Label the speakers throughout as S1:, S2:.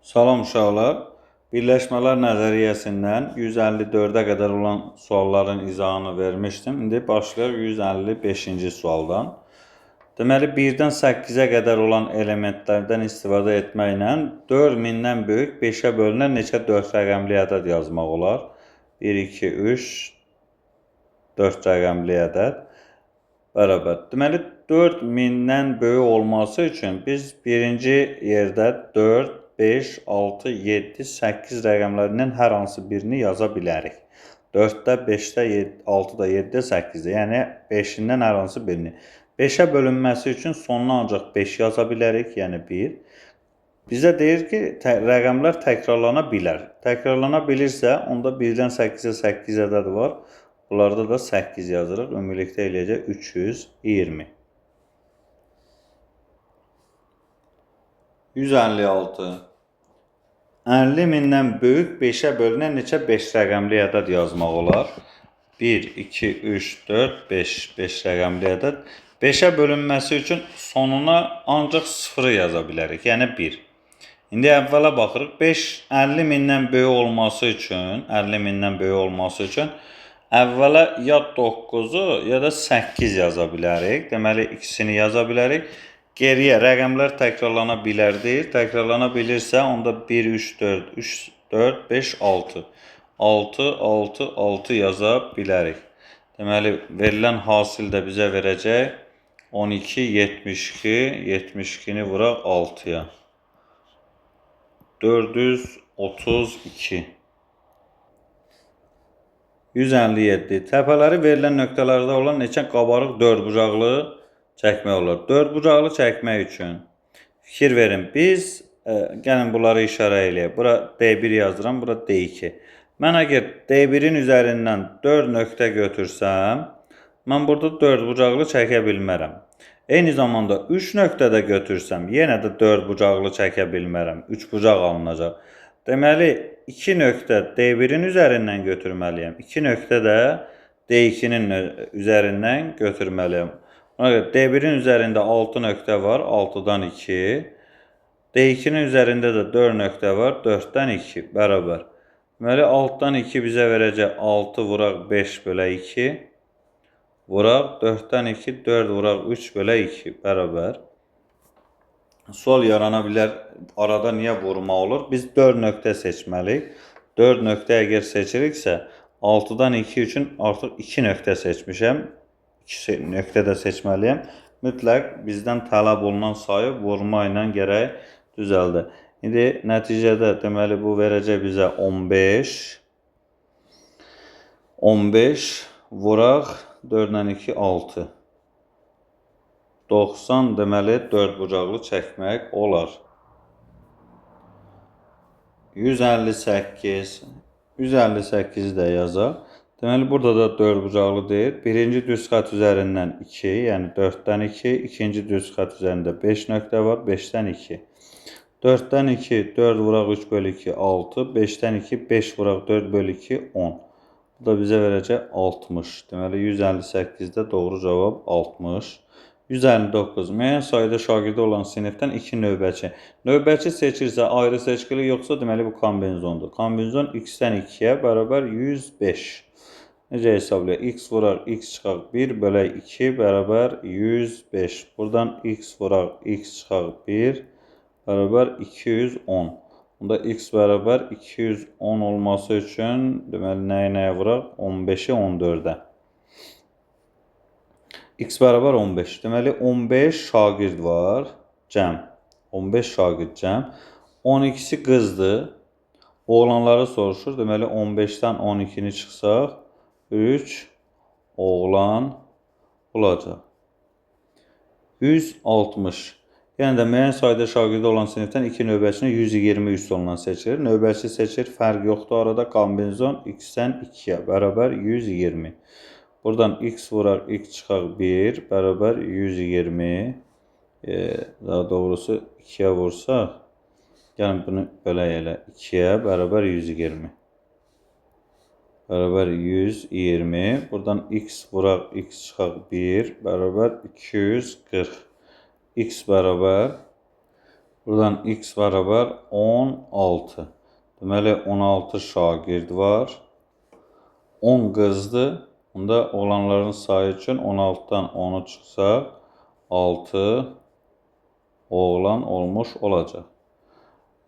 S1: Salam uşaqlar. Birləşmələr nəzəriyyəsindən 154-ə qədər olan sualların izahını vermişdim. İndi başlayaq 155-ci sualdan. Deməli, 1-dən 8-ə qədər olan elementlərdən istifadə etməklə 4000-dən böyük 5-ə bölünən neçə 4 rəqəmli ədəd yazmaq olar? 1, 2, 3, 4 rəqəmli ədəd bərabər. Deməli, 4000-dən böyük olması üçün biz birinci yerdə 4, 5, 6, 7, 8 rəqəmlərindən hər hansı birini yaza bilərik. 4-də, 5-də, 6-da, 7-də, 8-də. Yəni 5-dən hər hansı birini. 5-ə bölünməsi üçün sonuna ancaq 5 yaza bilərik, yəni 1. Bizə deyir ki, rəqəmlər təkrarlana bilər. Təkrarlana bilirsə, onda 1-dən 8-ə 8 ədəd var. Bunlarda da 8 yazırıq. Ümumilikdə eləyəcək 320. 156. 50.000-dən böyük 5-ə bölünən neçə 5 rəqəmli ədəd yazmaq olar? 1, 2, 3, 4, 5. 5 rəqəmli ədəd. 5-ə bölünməsi üçün sonuna ancaq 0 yaza bilərik, yəni 1. İndi əvvələ baxırıq. 5 50.000-dən böyük olması üçün əvvələ ya 9-u ya da 8 yaza bilərik. Deməli, ikisini yaza bilərik. Geriyə rəqəmlər təkrarlana bilər deyir. Təkrarlana bilirsə, onda 1, 3, 4, 3, 4, 5, 6. 6, 6, 6 yaza bilərik. Deməli, verilən hasil də bizə verəcək 12, 72, 72-ni vuraq 6-ya. 432. 157. Təpələri verilən nöqtələrdə olan neçə qabarıq dördbucaqlı çəkmək olar? Dördbucaqlı çəkmək üçün fikir verin. Biz gəlin bunları işarə eləyək. Bura D1 yazıram, bura D2. Mən əgər D1-in üzərindən 4 nöqtə götürsəm, mən burada dördbucaqlı çəkə bilmərəm. Eyni zamanda 3 nöqtədə götürsəm, yenə də dördbucaqlı çəkə bilmərəm. 3 bucaq alınacaq. Deməli, 2 nöqtə D1-in üzərindən götürməliyəm. 2 nöqtə də D2-nin üzərindən götürməliyəm. Ona görə D1-in üzərində 6 nöqtə var, 6-dan 2. D2-nin üzərində də 4 nöqtə var, 4-dən 2 bərabər. Deməli, 6-dan 2 bizə verəcək 6 vuraq 5 bölə 2. Vuraq 4-dən 2, 4 vuraq 3 bölə 2 bərabər. Sual yarana bilər, arada niyə vurma olur? Biz 4 nöqtə seçməliyik. 4 nöqtə əgər seçiriksə, 6-dan 2 üçün artıq 2 nöqtə seçmişəm. 2 nöqtə də seçməliyəm. Mütləq bizdən tələb olunan sayı vurma ilə gərək düzəldi. İndi nəticədə deməli bu verəcək bizə 15. 15 vuraq 4-dən 2, 6. 90 deməli 4 bucaqlı çəkmək olar. 158. 158-i də yazaq. Deməli, burada da 4 bucaqlı deyil. Birinci düz xət üzərindən 2, yəni 4-dən 2. İkinci düz xət üzərində 5 nöqtə var, 5-dən 2. 4-dən 2, 4 vuraq 3 bölü 2, 6. 5-dən 2, 5 vuraq 4 bölü 2, 10. Bu da bizə verəcək 60. Deməli, 158-də doğru cavab 60. 159. Müəyyən sayda şagirdi olan sinifdən 2 növbəçi. Növbəçi seçirsə ayrı seçkili, yoxsa deməli bu kombinzondur. Kombinzon x-dən 2-yə bərabər 105. Necə hesablayaq? X vuraq x çıxaq 1 bölək 2 bərabər 105. Buradan x vuraq x çıxaq 1 bərabər 210. Bunda x bərabər 210 olması üçün deməli nəyə vuraq? 15-i 14-ə. X bərabər 15. Deməli 15 şagird var. Cəm. 15 şagird cəm. 12-si qızdır. Oğlanları soruşur. Deməli 15-dən 12-ni çıxsaq 3 oğlan olacaq. 160. Yəni də müəyyən sayda şagirdi olan sinifdən 2 növbəçini 120 üstü olunan seçilir. Növbəçi seçir. Fərq yoxdur arada. Kombinzon x-dən 2-yə bərabər 120. Buradan x vuraq x çıxaq 1 bərabər 120. Daha doğrusu 2-yə vursaq. Yəni bunu bölək elə. 2-yə bərabər 120. Bərabər 120. Buradan x vuraq x çıxaq 1 bərabər 240. X bərabər Buradan x bərabər 16. Deməli 16 şagird var. 10 qızdır. Bunda oğlanların sayı üçün 16-dan 10'u çıxsaq 6 oğlan olmuş olacaq.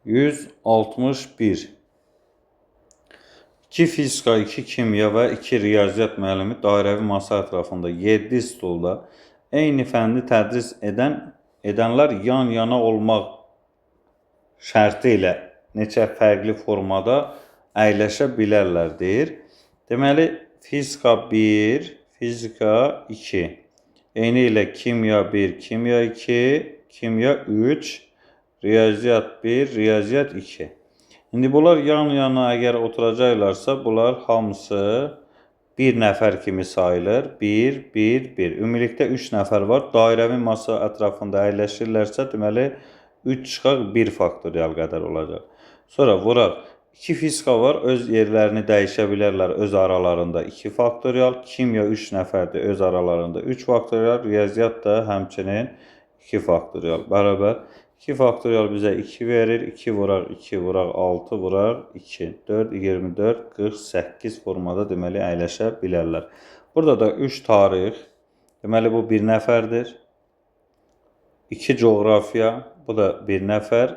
S1: 161. 2 fizika, 2 kimya və 2 riyaziyyat müəllimi dairəvi masa ətrafında 7 stulda eyni fənni tədris edənlər yan-yana olmaq şərti ilə neçə fərqli formada əyləşə bilərlər deyir. Deməli, fizika 1, fizika 2. Eyni ilə kimya 1, kimya 2, kimya 3, riyaziyyat 1, riyaziyyat 2. İndi bunlar yan-yana əgər oturacaqlarsa, bunlar hamısı bir nəfər kimi sayılır. 1, 1, 1. Ümumilikdə 3 nəfər var. Dairəvi masa ətrafında əyləşirlərsə, deməli 3 çıxaq 1 faktorial qədər olacaq. Sonra vuraq. 2 fizika var. Öz yerlərini dəyişə bilərlər öz aralarında 2 faktorial. Kimya 3 nəfərdir. Öz aralarında 3 faktorial. Riyaziyyat da həmçinin 2 faktorial. Bərabər. 2 faktorial bizə 2 verir. 2 vuraq, 2 vuraq, 6 vuraq, 2. 4, 24, 48 formada deməli əyləşə bilərlər. Burada da 3 tarix. Deməli bu 1 nəfərdir. 2 coğrafiya. Bu da 1 nəfər.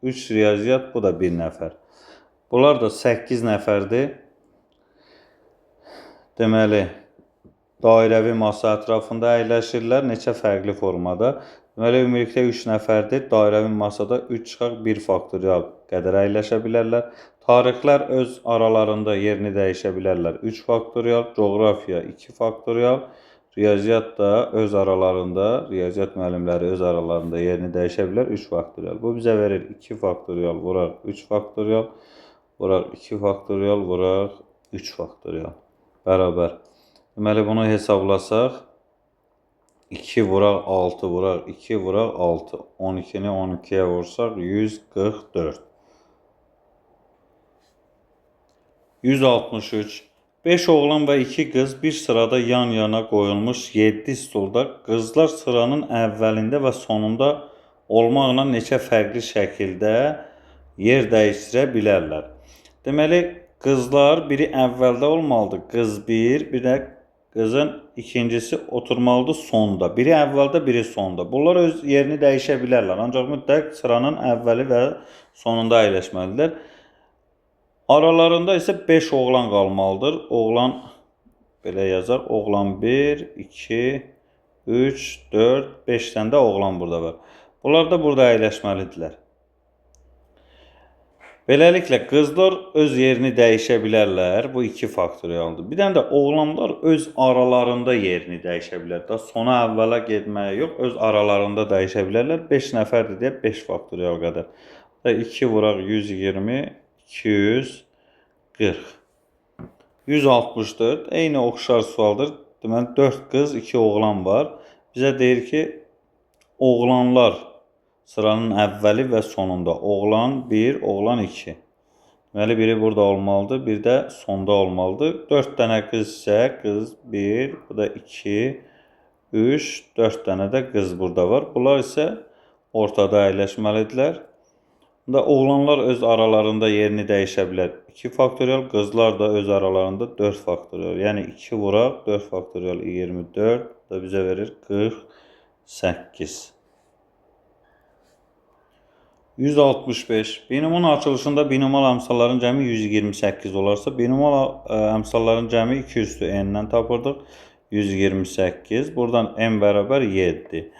S1: 3 riyaziyyat. Bu da 1 nəfər. Bunlar da 8 nəfərdir. Deməli dairəvi masa ətrafında əyləşirlər. Neçə fərqli formada. Deməli, ümumilikdə 3 nəfərdir. Dairəvi masada 3 çıxaq 1 faktorial qədər əyləşə bilərlər. Tarixlər öz aralarında yerini dəyişə bilərlər. 3 faktorial, coğrafiya 2 faktorial, riyaziyyat da öz aralarında, riyaziyyat müəllimləri öz aralarında yerini dəyişə bilər 3 faktorial. Bu bizə verir 2 faktorial, vuraq 3 faktorial, vuraq 2 faktorial, vuraq 3 faktorial. Bərabər. Deməli, bunu hesablasaq, 2 vuraq 6 vuraq 2 vuraq 6. 12'ni 12'ye vursaq 144. 163. 5 oğlan və 2 qız bir sırada yan-yana qoyulmuş 7 stulda qızlar sıranın əvvəlində və sonunda olmaqla neçə fərqli şəkildə yer dəyişdirə bilərlər. Deməli, qızlar biri əvvəldə olmalıdır. Qız 1, bir də qızın ikincisi oturmalıdır sonda. Biri əvvəldə, biri sonda. Bunlar öz yerini dəyişə bilərlər. Ancaq mütləq sıranın əvvəli və sonunda əyləşməlidirlər. Aralarında isə 5 oğlan qalmalıdır. Oğlan, belə yazar, oğlan 1, 2, 3, 4, 5 dənə də oğlan burada var. Bunlar da burada əyləşməlidirlər. Beləliklə, qızlar öz yerini dəyişə bilərlər. Bu 2 faktorialdır. Bir dənə də oğlanlar öz aralarında yerini dəyişə bilər. Da sona əvvələ getməyə yox, öz aralarında dəyişə bilərlər. 5 nəfərdir deyə 5 faktorial qədər. 2 vuraq 120, 240. 164. Eyni oxşar sualdır. Deməli, 4 qız, 2 oğlan var. Bizə deyir ki, oğlanlar sıranın əvvəli və sonunda. Oğlan 1, oğlan 2. Deməli, biri burada olmalıdır, bir də sonda olmalıdır. 4 dənə qız isə, qız 1, bu da 2, 3, 4 dənə də qız burada var. Bunlar isə ortada əyləşməlidirlər. Bunda oğlanlar öz aralarında yerini dəyişə bilər. 2 faktorial, qızlar da öz aralarında 4 faktorial. Yəni 2 vuraq, 4 faktorial 24, da bizə verir 48. 165. Binomun açılışında binomal əmsalların cəmi 128 olarsa, binomal əmsalların cəmi 2 üstü n-dən tapırdıq. 128. Buradan n bərabər 7.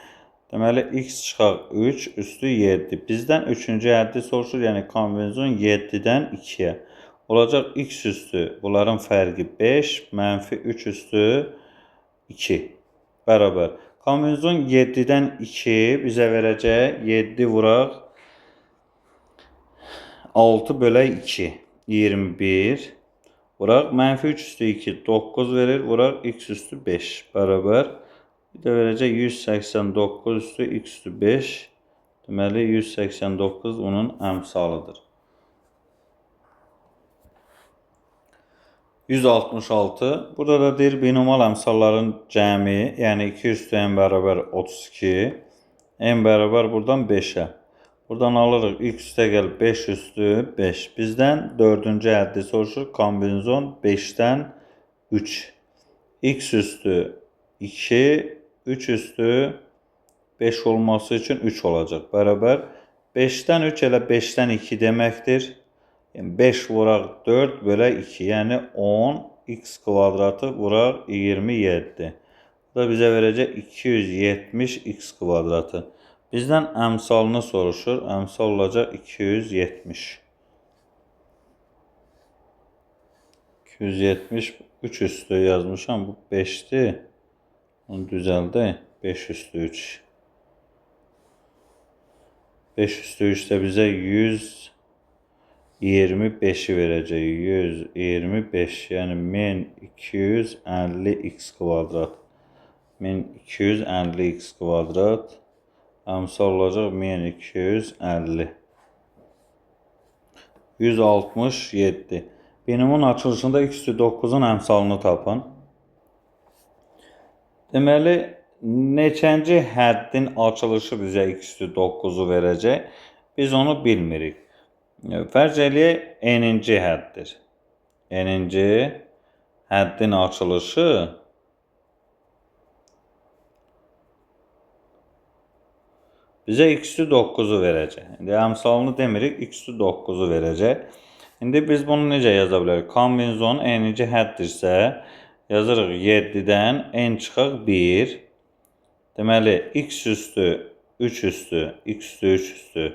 S1: Deməli, x çıxaq 3 üstü 7. Bizdən 3-cü həddi soruşur, yəni konvensiyon 7-dən 2-yə. Olacaq x üstü, bunların fərqi 5, mənfi 3 üstü 2. Bərabər. Konvensiyon 7-dən 2 bizə verəcək 7 vuraq 6 bölək 2, 21. Vuraq, mənfi 3 üstü 2, 9 verir. Vuraq, x üstü 5. Bərabər. Bir də verəcək 189 üstü x üstü 5. Deməli, 189 onun əmsalıdır. 166. Burada da deyir, binomal əmsalların cəmi, yəni 2 üstü n bərabər 32. N bərabər buradan 5-ə. Buradan alırıq x üstə gəl 5 üstü 5. Bizdən 4-cü həddi soruşur. Kombinizon 5-dən 3. X üstü 2, 3 üstü 5 olması üçün 3 olacaq. Bərabər 5-dən 3 elə 5-dən 2 deməkdir. Yəni 5 vuraq 4 bölə 2. Yəni 10 x kvadratı vuraq 27. Bu da bizə verəcək 270 x kvadratı. Bizdən əmsalını soruşur. Əmsal olacaq 270. 270 3 üstü yazmışam. Bu 5'ti. Onu düzəldi. 5 üstü 3. 5 üstü 3 de bize 125'i verecek. 125 yani 1250 x kvadrat. 1250 x kvadrat. Əmsal olacaq 1250. 167. Binomun açılışında x üstü 9'un əmsalını tapın. Deməli, neçənci həddin açılışı bizə x üstü 9'u verəcək? Biz onu bilmirik. Fərz eləyək, n-ci həddir. N-ci həddin açılışı bizə x üstü 9'u verəcək. İndi əmsalını demirik, x üstü 9'u verəcək. İndi biz bunu necə yaza bilərik? Kombinizon n-ci həddirsə, yazırıq 7'dən n çıxaq 1. Deməli, x üstü 3 üstü, x üstü 3 üstü.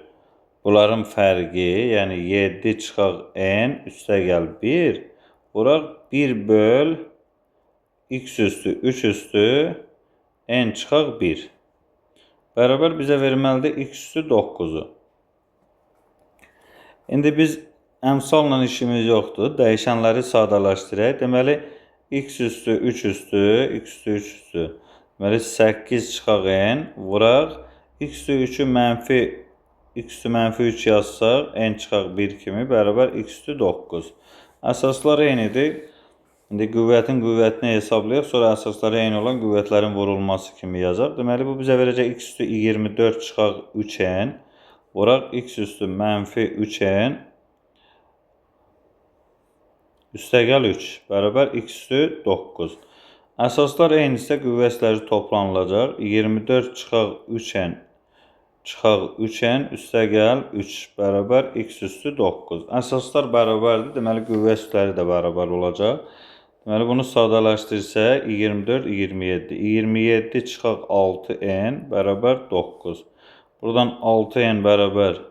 S1: Bunların fərqi, yəni 7 çıxaq n üstə gəl 1. Vuraq 1 böl x üstü 3 üstü n çıxaq 1. Bərabər bizə verməlidir x üstü 9'u. İndi biz əmsalla işimiz yoxdur. Dəyişənləri sadələşdirək. Deməli, x üstü 3 üstü, x üstü 3 üstü. Deməli, 8 çıxaq n. Vuraq x üstü 3'ü mənfi, x üstü mənfi 3 yazsaq, n çıxaq 1 kimi bərabər x üstü 9. Əsaslar eynidir. İndi qüvvətin qüvvətini hesablayaq, sonra əsasları eyni olan qüvvətlərin vurulması kimi yazaq. Deməli, bu bizə verəcək x üstü 24 çıxaq 3n. Vuraq x üstü mənfi 3n. Üstə gəl 3. Bərabər x üstü 9. Əsaslar eynisə qüvvətləri toplanılacaq. 24 çıxaq 3n. Çıxaq 3n. Üstə gəl 3. Bərabər x üstü 9. Əsaslar bərabərdir. Deməli, qüvvətləri də bərabər olacaq. Deməli, bunu sadələşdirsək 24, 27. 27 çıxaq 6n bərabər 9. Buradan 6n bərabər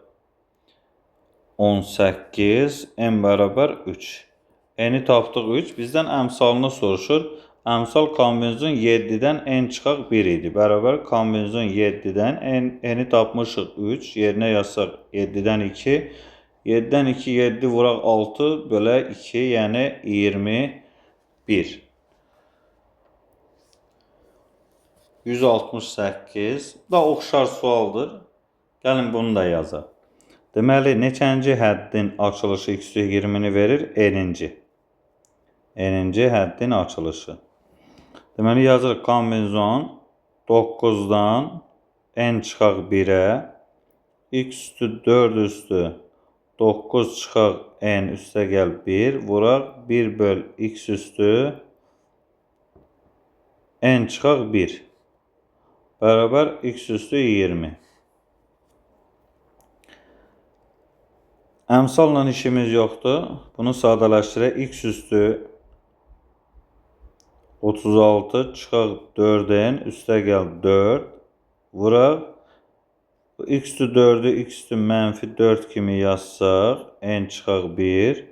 S1: 18, n bərabər 3. N-i tapdıq 3. Bizdən əmsalını soruşur. Əmsal kombinizon 7'dən n çıxaq 1 idi. Bərabər kombinizon 7'dən n-i tapmışıq 3. Yerinə yazsaq 7'dən 2. 7'dən 2, 7 vuraq 6 bölə 2, yəni 21. 168. Bu da oxşar sualdır. Gəlin bunu da yazaq. Deməli, neçənci həddin açılışı x üstü 20'ni verir? N-ci. N-ci həddin açılışı. Deməli, yazırıq kombinizon 9'dan n çıxaq 1'ə. X üstü 4 üstü 9 çıxaq n üstə gəl 1. Vuraq 1 böl x üstü n çıxaq 1. Bərabər x üstü 20. Əmsalla işimiz yoxdur. Bunu sadələşdirək. X üstü 36 çıxaq 4n üstə gəl 4. Vuraq x üstü 4'ü x üstü mənfi 4 kimi yazsaq, n çıxaq 1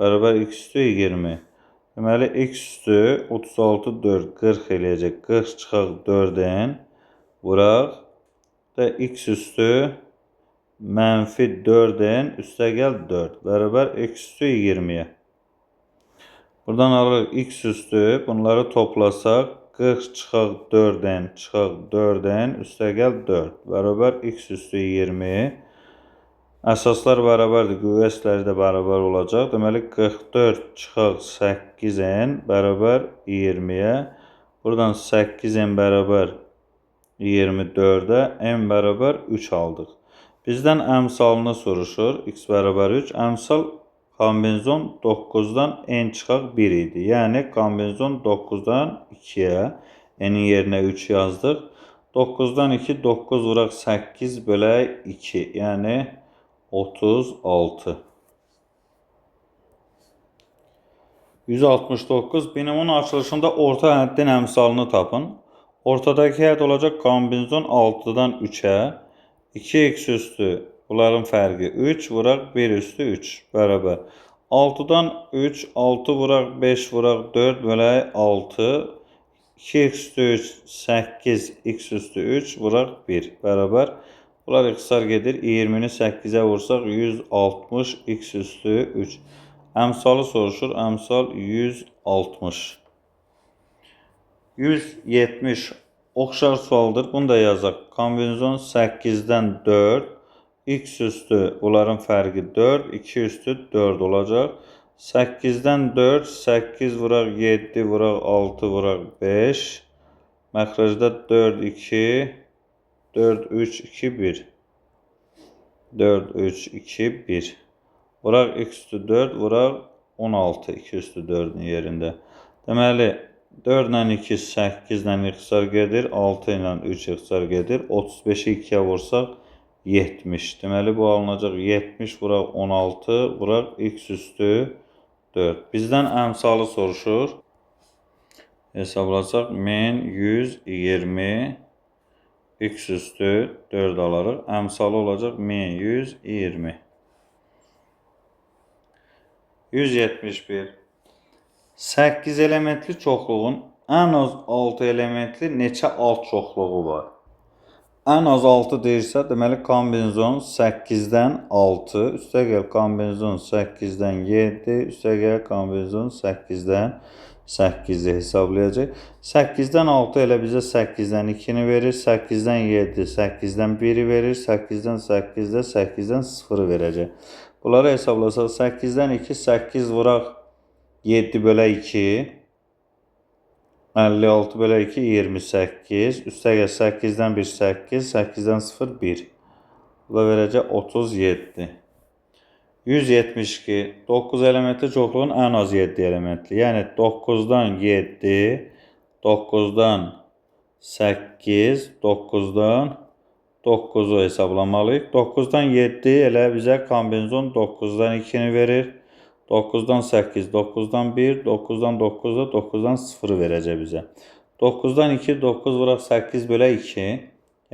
S1: bərabər x üstü 20. Deməli, x üstü 36 4 40 eləyəcək. 40 çıxaq 4n vuraq da x üstü mənfi 4n üstə gəl 4 bərabər x üstü 20'ye. Buradan alırıq x üstü, bunları toplasaq 40 çıxaq 4n çıxaq 4n üstə gəl 4 bərabər x üstü 20. Əsaslar bərabərdir, qüvvətləri də bərabər olacaq. Deməli, 44 çıxaq 8n bərabər 20'ye. Buradan 8n bərabər 24'ə, n bərabər 3 aldıq. Bizdən əmsalını soruşur. X bərabər 3. Əmsal kombinezon 9-dan n çıxaq 1 idi. Yəni kombinezon 9-dan 2-yə, n-in yerinə 3 yazdıq. 9-dan 2, 9 vuraq 8 bölək 2. Yəni 36. 169. Binomun açılışında orta həddin əmsalını tapın. Ortadakı hədd olacaq kombinezon 6-dan 3-ə. 2x üstü, bunların fərqi 3 vuraq 1 üstü 3 bərabər. 6-dan 3, 6 vuraq 5 vuraq 4 bölək 6. 2x üstü 3, 8, x üstü 3 vuraq 1 bərabər. Bunlar ixtisar gedir. 20-ni 8-ə vursaq 160 x üstü 3. Əmsalı soruşur. Əmsal 160. 170. Oxşar sualdır. Bunu da yazaq. Kombinezon 8-dən 4. X üstü bunların fərqi 4. 2 üstü 4 olacaq. 8-dən 4. 8 vuraq 7 vuraq 6 vuraq 5. Məxrəcdə 4, 2, 4, 3, 2, 1. 4, 3, 2, 1. Vuraq x üstü 4 vuraq 16. 2 üstü 4-ün yerində. Deməli 4 ilə 2, 8 ilə ixtisar gedir. 6 ilə 3 ixtisar gedir. 35-i 2-yə vursaq 70. Deməli bu alınacaq 70 vuraq 16 vuraq x üstü 4. Bizdən əmsalı soruşur. Hesablasaq 1120 x üstü 4 alarıq. Əmsalı olacaq 1120. 171. 8 elementli çoxluğun ən az 6 elementli neçə alt çoxluğu var? Ən az 6 deyirsə, deməli kombinezon 8-dən 6, üstəgəl kombinezon 8-dən 7, üstəgəl kombinezon 8-dən 8-i hesablayacaq. 8-dən 6 elə bizə 8-dən 2-ni verir, 8-dən 7, 8-dən 1-i verir, 8-dən 8-də 8-dən 0-ı verəcək. Bunları hesablasaq 8-dən 2, 8 vuraq 7 bölək 2, 56 bölək 2, 28, üstəgəl 8-dən 1, 8, 8-dən 0, 1. Bu da verəcək 37. 172, 9 elementli çoxluğun ən az 7 elementli. Yəni 9-dan 7, 9-dan 8, 9-dan 9-u hesablamalıyıq. 9-dan 7 elə bizə kombinezon 9-dan 2-ni verir. 9-dan 8, 9-dan 1, 9-dan 9'da 9-dan 0 verəcək bizə. 9-dan 2, 9 vuraq 8 bölək 2,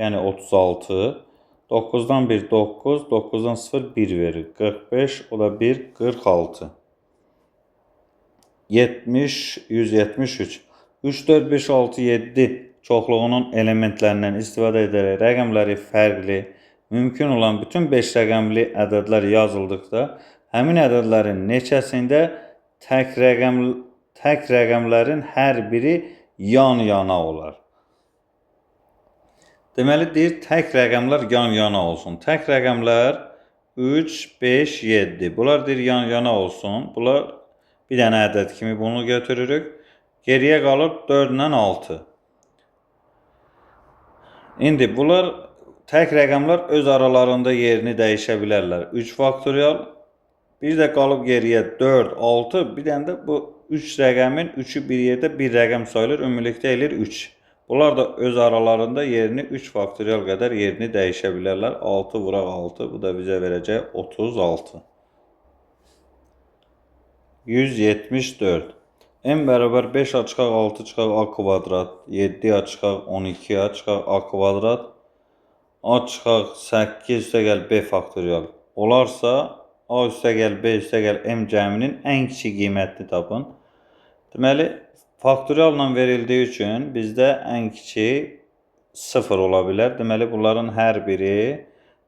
S1: yəni 36. 9-dan 1, 9, 9-dan 0, 1 verir. 45, o da 1, 46. 70, 173. 3, 4, 5, 6, 7 çoxluğunun elementlərindən istifadə edərək rəqəmləri fərqli, mümkün olan bütün 5 rəqəmli ədədlər yazıldıqda, həmin ədədlərin neçəsində tək rəqəmlərin hər biri yan-yana olar. Deməli deyir, tək rəqəmlər yan-yana olsun. Tək rəqəmlər 3, 5, 7. Bunlar deyir yan-yana olsun. Bunlar bir dənə ədəd kimi bunu götürürük. Geriyə qalır 4 ilə 6. İndi bunlar tək rəqəmlər öz aralarında yerini dəyişə bilərlər. 3 faktorial. Bir də qalıb geriyə 4, 6, bir dənə də bu 3 rəqəmin 3'ü bir yerdə bir rəqəm sayılır, ümumilikdə eləyir 3. Bunlar da öz aralarında yerini 3 faktorial qədər yerini dəyişə bilərlər. 6 vuraq 6, bu da bizə verəcək 36. 174. M bərabər 5a çıxaq 6 çıxaq a kvadrat, 7a çıxaq 12a çıxaq a kvadrat, a çıxaq 8 üstəgəl b faktorial olarsa, a üstəgəl b üstəgəl m cəminin ən kiçik qiymətini tapın. Deməli, faktorialla verildiyi üçün bizdə ən kiçik 0 ola bilər. Deməli, bunların hər biri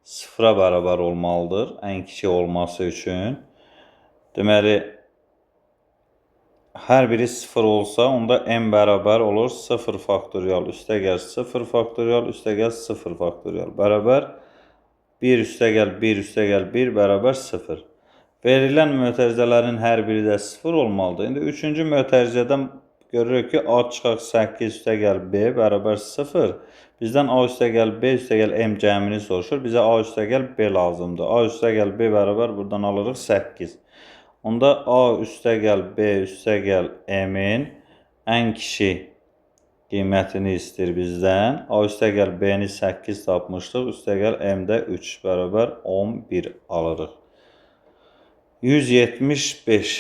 S1: 0-a bərabər olmalıdır ən kiçik olması üçün. Deməli, hər biri 0 olsa, onda m bərabər olur 0 faktorial üstəgəl 0 faktorial üstəgəl 0 faktorial bərabər 1 üstəgəl 1 üstəgəl 1 bərabər 0. Verilən mötərizələrin hər biri də 0 olmalıdır. İndi 3-cü mötərizədən görürük ki, a çıxaq 8 üstəgəl b bərabər 0. Bizdən A üstəgəl B üstəgəl M cəmini soruşur. Bizə A üstəgəl B lazımdır. A üstəgəl B bərabər buradan alırıq 8. Onda A üstəgəl B üstəgəl M-in ən kiçik qiymətini istəyir bizdən. A üstəgəl B-ni 8 tapmışdıq. Üstəgəl M-də 3 bərabər 11 alırıq. 175.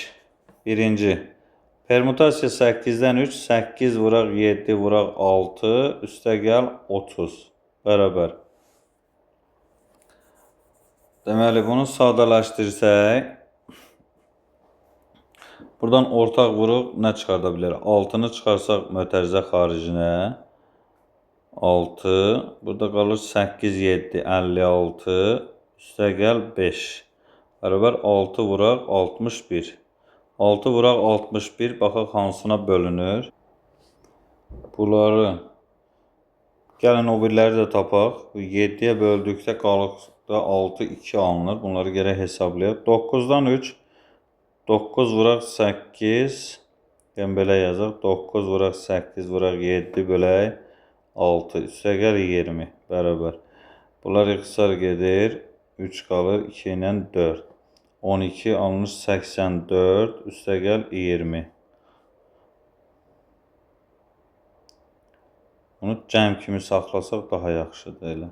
S1: Birinci. Permutasiya 8-dən 3, 8 vuraq 7 vuraq 6, üstəgəl 30 bərabər. Deməli, bunu sadələşdirsək, buradan ortaq vuruq nə çıxarda bilər? 6-nı çıxarsaq mötərizə xaricinə, 6, burada qalır 8, 7, 56, üstəgəl 5 bərabər 6 vuraq 61. 6 vuraq 61, baxaq hansına bölünür. Bunları, gəlin o birləri də tapaq. 7-yə böldükdə qalıqda 6, 2 alınır. Bunları gərək hesablayaq. 9-dan 3, 9 vuraq 8, yəni belə yazaq. 9 vuraq 8 vuraq 7 bölək 6, üstəgəl 20 bərabər. Bunlar ixtisar gedir. 3 qalır, 2 ilə 4. 12 alınır 84, üstəgəl 20. Bunu cəm kimi saxlasaq daha yaxşıdır elə.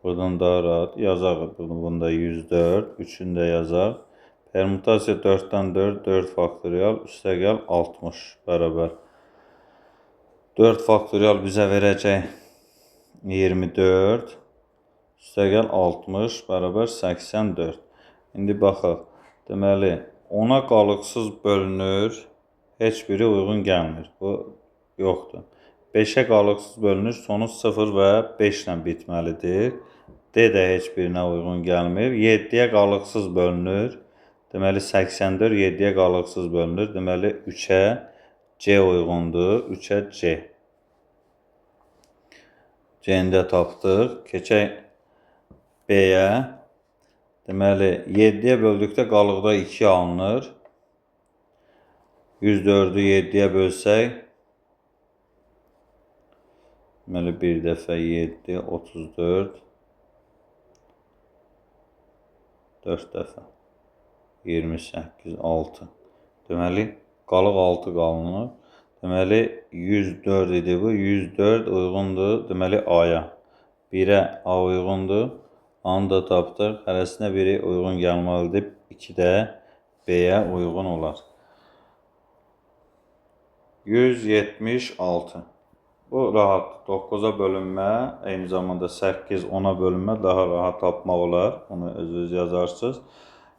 S1: Buradan daha rahat yazaq. Bunda 104, 3-ünü də yazaq. Permutasiya 4-dən 4, 4 faktorial, üstəgəl 60 bərabər. 4 faktorial bizə verəcək 24, üstəgəl 60 bərabər 84. İndi baxaq. Deməli, 10-a qalıqsız bölünür, heç biri uyğun gəlmir. Bu yoxdur. 5-ə qalıqsız bölünür, sonu 0 və 5 ilə bitməlidir. D də heç birinə uyğun gəlmir. 7-yə qalıqsız bölünür. Deməli, 84 7-yə qalıqsız bölünür. Deməli, 3-ə C uyğundur. 3-ə C. C-ni də tapdıq. Keçək B-yə. Deməli, 7-yə böldükdə qalıqda 2 alınır. 104-ü 7-yə bölsək, deməli, bir dəfə 7, 34, 4 dəfə, 28, 6. Deməli, qalıq 6 qalınır. Deməli, 104 idi bu. 104 uyğundur. Deməli, A-ya. 1-ə A uyğundur. A-nı da tapdıq. Hərəsinə biri uyğun gəlməlidir. 2 də B-yə uyğun olar. 176. Bu rahat. 9-a bölünmə, eyni zamanda 8, 10-a bölünmə daha rahat tapmaq olar. Onu özünüz yazarsınız.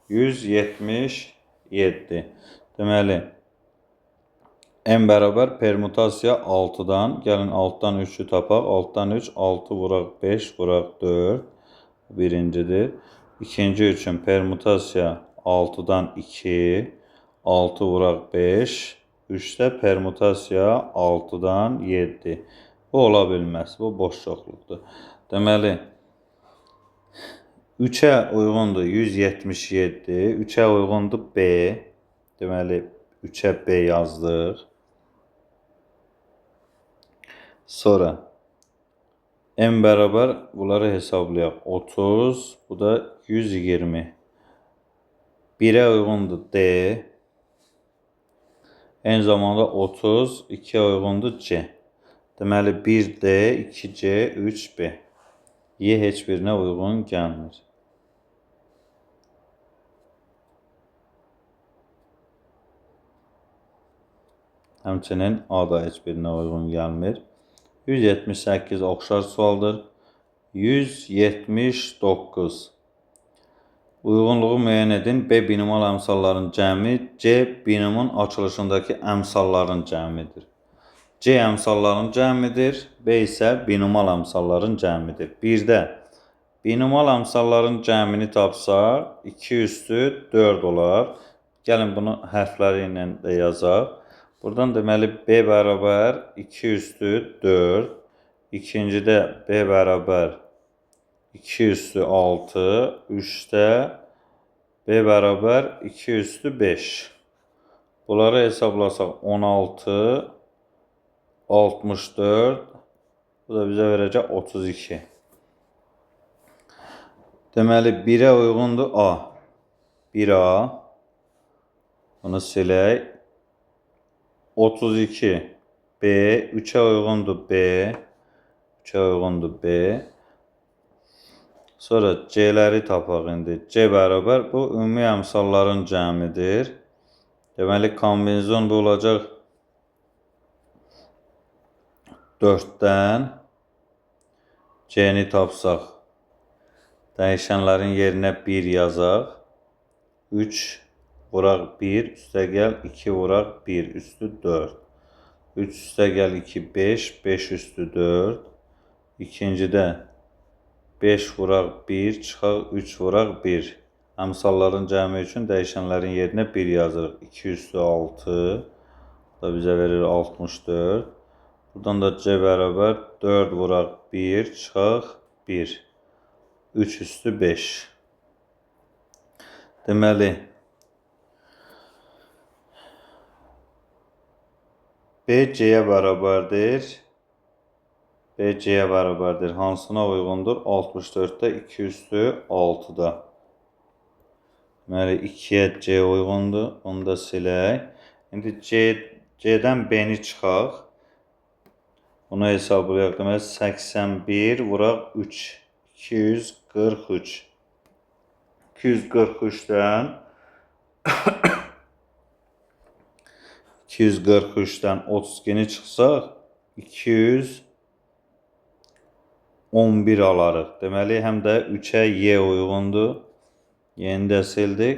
S1: 177. Deməli, M bərabər permutasiya 6-dan. Gəlin 6-dan 3-ü tapaq. 6-dan 3, 6 vuraq 5 vuraq 4. Birincidir. İkinci üçün permutasiya 6-dan 2, 6 vuraq 5, 3-də permutasiya 6-dan 7. Bu ola bilməz. Bu boş çoxluqdur. Deməli, 3-ə uyğundur 177, 3-ə uyğundur B. Deməli, 3-ə B yazdıq. Sonra M bərabər, bunları hesablayaq. 30, bu da 120. 1-ə uyğundur D. Eyni zamanda 30, 2-yə uyğundur C. Deməli, 1D, 2C, 3B. Y heç birinə uyğun gəlmir. Həmçinin A da heç birinə uyğun gəlmir. 178 oxşar sualdır. 179. Uyğunluğu müəyyən edin. B binomal əmsalların cəmi C binomun açılışındakı əmsalların cəmidir. C əmsalların cəmidir. B isə binomal əmsalların cəmidir. 1-də binomal əmsalların cəmini tapsaq 2 üstü 4 olar. Gəlin bunu hərfləri ilə də yazaq. Buradan deməli B bərabər 2 üstü 4. İkincidə B bərabər 2 üstü 6. 3-də B bərabər 2 üstü 5. Bunları hesablasaq 16, 64, Bu da bizə verəcək 32. Deməli 1-ə uyğundur A. 1A. Bunu silək. 32 B. 3-ə uyğundur B. 3-ə uyğundur B. Sonra C'ləri tapaq indi. C bərabər bu ümumi əmsalların cəmidir. Deməli kombinezon bu olacaq 4-dən C-ni tapsaq dəyişənlərin yerinə 1 yazaq. 3 vuraq 1 üstə gəl 2 vuraq 1 üstü 4. 3 üstə gəl 2 5 5 üstü 4. İkincidə 5 vuraq 1 çıxaq 3 vuraq 1. Əmsalların cəmi üçün dəyişənlərin yerinə 1 yazırıq. 2 üstü 6. Bu da bizə verir 64. Buradan da C bərabər 4 vuraq 1 çıxaq 1. 3 üstü 5. Deməli B C-yə bərabərdir. B C-yə bərabərdir. Hansına uyğundur? 64-də 2 üstü 6-da. Deməli 2-yə C uyğundur. Onu da silək. İndi C'dən B-ni çıxaq. Bunu hesablayaq. Deməli 81 vuraq 3. 243. 243-dən 32-ni çıxsaq 211 alarıq. Deməli həm də 3-ə Y uyğundur. Yeni də sildik.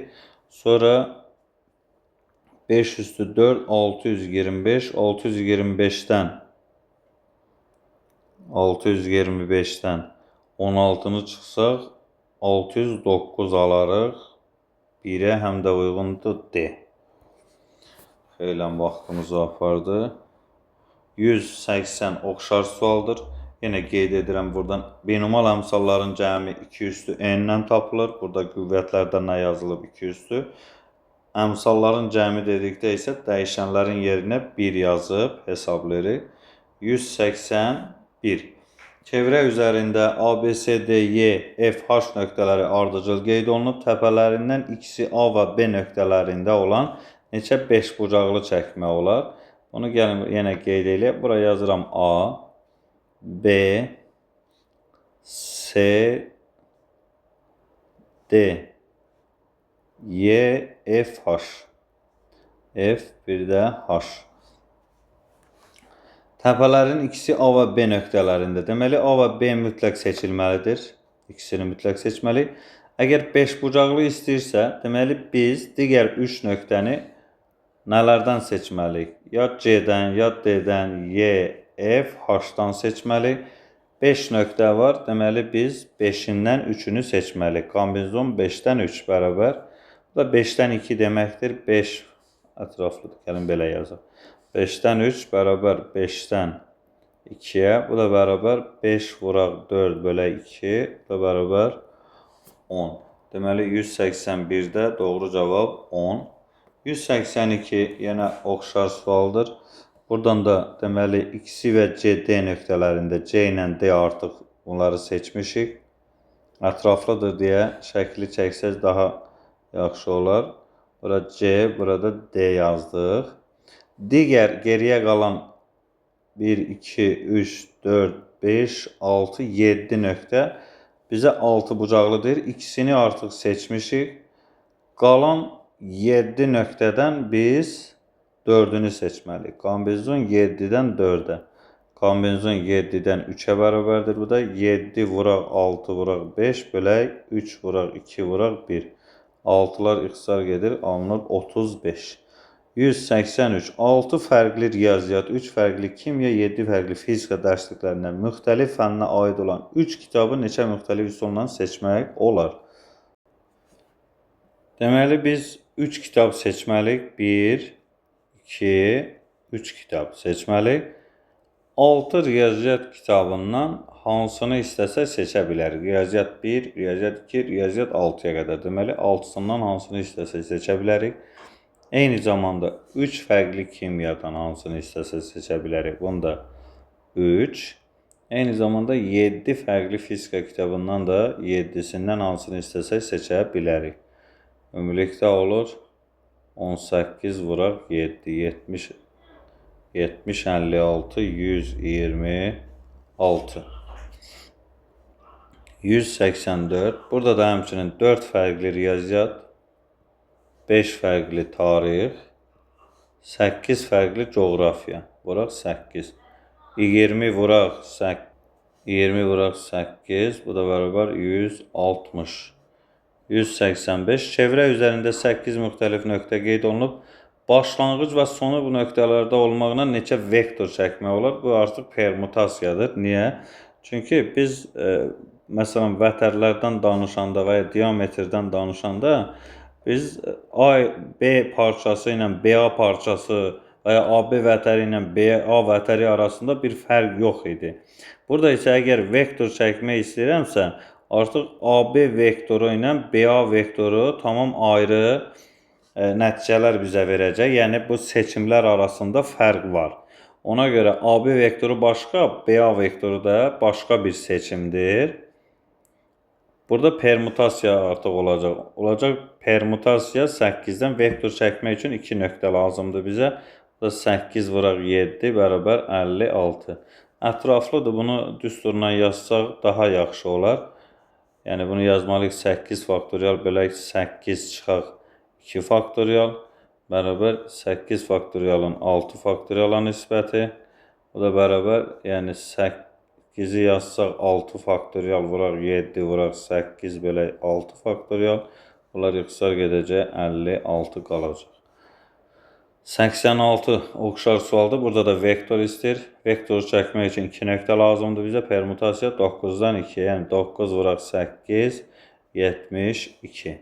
S1: Sonra 5 üstü 4 625. 625-dən 16-nı çıxsaq 609 alarıq. 1-ə həm də uyğundur D. Xeyli vaxtımızı apardı. 180 oxşar sualdır. Yenə qeyd edirəm buradan binomal əmsalların cəmi 2 üstü n-dən tapılır. Burada qüvvətlərdə nə yazılıb 2 üstü. Əmsalların cəmi dedikdə isə dəyişənlərin yerinə 1 yazıb hesablayırıq. 181. Çevrə üzərində A, B, C, D, Y, F, H nöqtələri ardıcıl qeyd olunub. Təpələrindən ikisi A və B nöqtələrində olan neçə 5 bucaqlı çəkmə olar? Bunu gəlin yenə qeyd edək. Buraya yazıram A, B, C, D, Y, F, H. F, bir də H. Təpələrin ikisi A və B nöqtələrində. Deməli, A və B mütləq seçilməlidir. İkisini mütləq seçməliyik. Əgər 5 bucaqlı istəyirsə, deməli biz digər 3 nöqtəni nələrdən seçməliyik? Ya C-dən, ya D-dən, Y, F, H-dan seçməliyik. 5 nöqtə var. Deməli biz 5-dən 3-ünü seçməliyik. Kombinezon 5-dən 3 bərabər. Bu da 5-dən 2 deməkdir. 5 ətraflıdır. Gəlin belə yazaq. 5-dən 3 bərabər 5-dən 2-yə. Bu da bərabər 5 vuraq 4 bölə 2. Bu da bərabər 10. Deməli 181-də doğru cavab 10. 182 yenə oxşar sualdır. Buradan da deməli X və C, D nöqtələrində C ilə D artıq bunları seçmişik. Ətraflıdır deyə şəkli çəksəz daha yaxşı olar. Burada C, burada D yazdıq. Digər geriyə qalan 1, 2, 3, 4, 5, 6, 7 nöqtə bizə 6 bucaqlıdır. İkisini artıq seçmişik. Qalan 7 nöqtədən biz 4-ünü seçməliyik. Kombinezon 7-dən 4-ə. Kombinezon 7-dən 3-ə bərabərdir. Bu da 7 vuraq 6 vuraq 5 bölək 3 vuraq 2 vuraq 1. 6-lar ixtisar gedir. Alınır 35. 183. 6 fərqli riyaziyyat, 3 fərqli kimya, 7 fərqli fizika dərsliklərindən müxtəlif fənnə aid olan 3 kitabı neçə müxtəlif üsulla seçmək olar? Deməli biz 3 kitab seçməliyik. 1, 2, 3 kitab seçməliyik. 6 riyaziyyat kitabından hansını istəsə seçə bilərik. Riyaziyyat 1, riyaziyyat 2, riyaziyyat 6-ya qədər. Deməli 6-sından hansını istəsə seçə bilərik. Eyni zamanda 3 fərqli kimyadan hansını istəsə seçə bilərik. Bunda 3. Eyni zamanda 7 fərqli fizika kitabından da 7-sindən hansını istəsək seçə bilərik. Ümumilikdə olur 18 vuraq 7, 70, 70, 56, 126, 184. Burada da həmçinin 4 fərqli riyaziyyat, 5 fərqli tarix, 8 fərqli coğrafiya. Vuraq 8. 20 vuraq 8. 20 vuraq 8. Bu da bərabər 160. 185. Çevrə üzərində 8 müxtəlif nöqtə qeyd olunub. Başlanğıc və sonu bu nöqtələrdə olmaqla neçə vektor çəkmək olar? Bu artıq permutasiyadır. Niyə? Çünki biz məsələn vətərlərdən danışanda və ya diametrdən danışanda biz B parçası ilə BA parçası və ya AB vətəri ilə BA vətəri arasında bir fərq yox idi. Burada isə əgər vektor çəkmək istəyirəmsə, artıq AB vektoru ilə BA vektoru tamam ayrı nəticələr bizə verəcək. Yəni bu seçimlər arasında fərq var. Ona görə AB vektoru başqa, BA vektoru da başqa bir seçimdir. Burada permutasiya artıq olacaq. Olacaq permutasiya 8-dən vektor çəkmək üçün 2 nöqtə lazımdır bizə. Burada 8 vuraq 7 bərabər 56. Ətraflıdır. Bunu düsturla yazsaq daha yaxşı olar. Yəni bunu yazmalıyıq 8 faktorial bölək 8 çıxaq 2 faktorial bərabər 8 faktorialın 6 faktoriala nisbəti. Bu da bərabər, yəni 8-i yazsaq 6 faktorial vuraq 7 vuraq 8 bölək 6 faktorial. Bunlar ixtisar gedəcək 56 qalacaq. 86 oxşar sualdır. Burada da vektor istəyir. Vektoru çəkmək üçün 2 nöqtə lazımdır bizə. Permutasiya 9-dan 2. Yəni 9 vuraq 8, 72.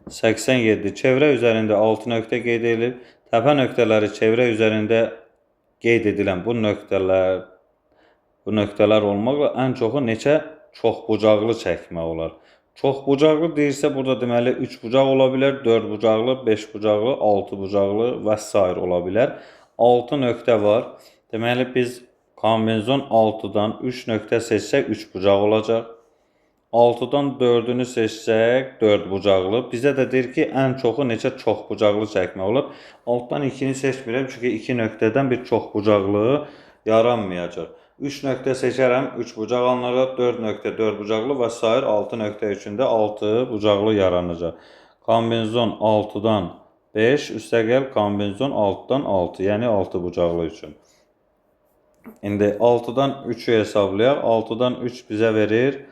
S1: 87. Çevrə üzərində 6 nöqtə qeyd edilir. Təpə nöqtələri çevrə üzərində qeyd edilən bu nöqtələr olmaqla ən çoxu neçə çoxbucaqlı çəkmək olar? Çoxbucaqlı deyirsə, burada deməli 3 bucaq ola bilər, 4 bucaqlı, 5 bucaqlı, 6 bucaqlı və s. ola bilər. 6 nöqtə var. Deməli biz kombinezon 6-dan 3 nöqtə seçsək 3 bucaq olacaq. 6-dan 4-ünü seçsək 4 bucaqlı. Bizə də deyir ki, ən çoxu neçə çoxbucaqlı çəkmək olar? 6-dan 2-ni seçmirəm, çünki 2 nöqtədən bir çoxbucaqlı yaranmayacaq. 3 nöqtə seçərəm, 3 bucaq alınacaq, 4 nöqtə 4 bucaqlı və s. 6 nöqtə üçün də 6 bucaqlı yaranacaq. Kombinezon 6-dan 5, üstəgəl kombinezon 6-dan 6, yəni 6 bucaqlı üçün. İndi 6-dan 3-ü hesablayaq. 6-dan 3 bizə verir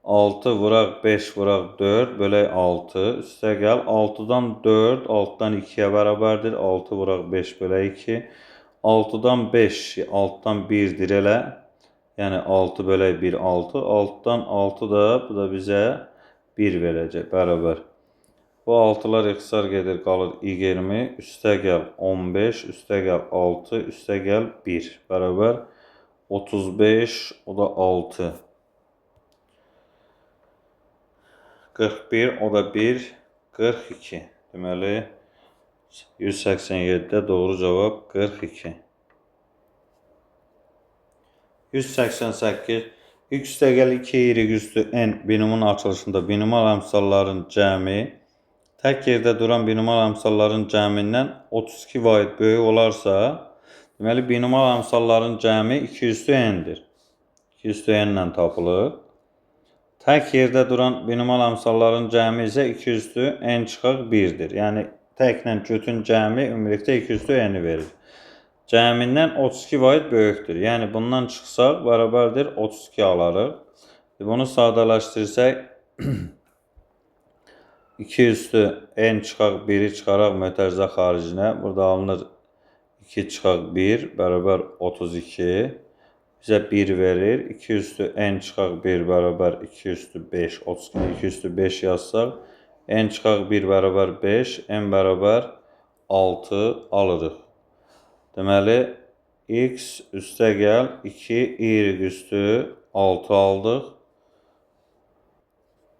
S1: 6 vuraq 5 vuraq 4 bölək 6. Üstəgəl 6-dan 4, 6-dan 2-yə bərabərdir. 6 vuraq 5 bölək 2. 6-dan 5, altdan 1-dir elə. Yəni 6 bölək 1, 6. 6-dan 6 da, bu da bizə 1 verəcək, bərabər. Bu 6-lar ixtisar gedir, qalır 20, üstəgəl 15, üstəgəl 6, üstəgəl 1, bərabər 35, o da 6. 41, o da 1, 42. Deməli, 187-də doğru cavab 42. 188. X üstəgəl 2 y üstü n binomun açılışında binomal əmsalların cəmi tək yerdə duran binomal əmsalların cəmindən 32 vahid böyük olarsa, deməli binomal əmsalların cəmi 2 üstü n-dir. 2 üstü n ilə tapılır. Tək yerdə duran binomal əmsalların cəmi isə 2 üstü n çıxaq 1-dir. Yəni təklə cütün cəmi ümumilikdə 2 üstü n-i verir. Cəmindən 32 vahid böyükdür. Yəni bundan çıxsaq bərabərdir 32 alarıq. Bunu sadələşdirsək 2 üstü n çıxaq 1-i çıxaraq mötərizə xaricinə. Burada alınır 2 çıxaq 1 bərabər 32. Bizə 1 verir. 2 üstü n çıxaq 1 bərabər 2 üstü 5. 32-ni 2 üstü 5 yazsaq. N çıxaq 1 bərabər 5. N bərabər 6 alırıq. Deməli, x üstəgəl 2 y üstü 6 aldıq.